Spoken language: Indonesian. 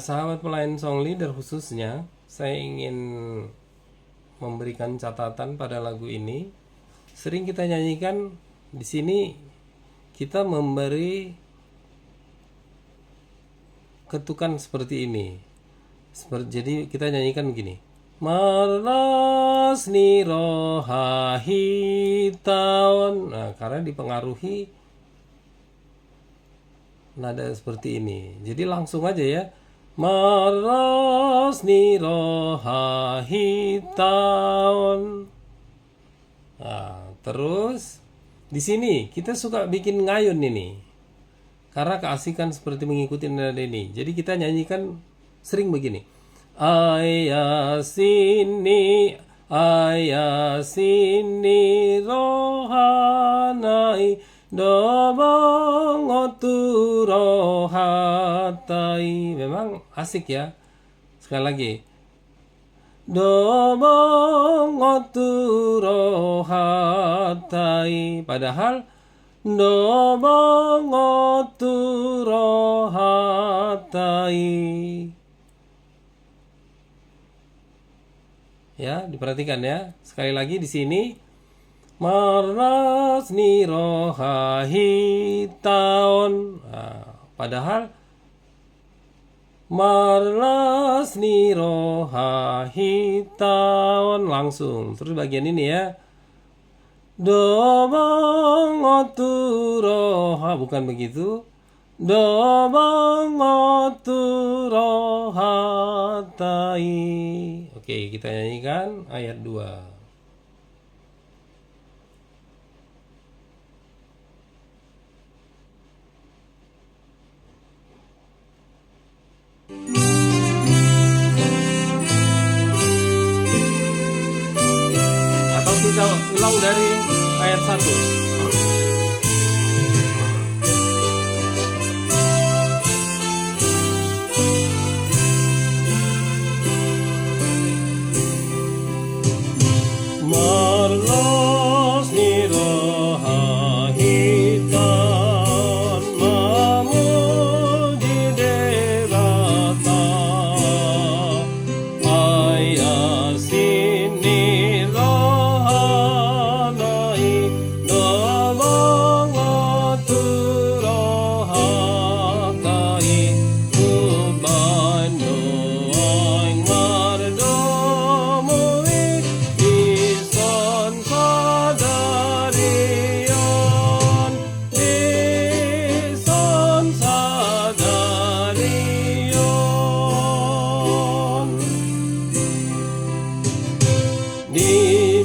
sahabat pelayan song leader khususnya, saya ingin memberikan catatan pada lagu ini. Sering kita nyanyikan di sini, kita memberi ketukan seperti ini. Jadi kita nyanyikan begini. Marlas ni rohahi taon. Nah, karena dipengaruhi nada seperti ini. Jadi langsung aja ya. Marlas ni rohahi taon. Nah, terus di sini kita suka bikin ngayun ini. Karena keasikan seperti mengikuti nada ini. Jadi kita nyanyikan sering begini. Ayah sini rohanai dobong otu rohatai. Memang asik ya. Sekali lagi. Dobong otu rohatai. Padahal dobong otu rohatai. Ya, diperhatikan ya. Sekali lagi di sini marlas ni rohahi taon. Nah, padahal marlas ni rohahi taon langsung. Terus bagian ini ya. Dobong otu roha, bukan begitu. Dobong otu rohatai. Oke, kita nyanyikan ayat 2. Atau kita ulang dari ayat 1. Marlas ni rohahi taon memuji Dewata. Ayah sini rohanai dobong otu rohatai. Ubanu oing mardomui ison sadarion. Ison sadarion. Di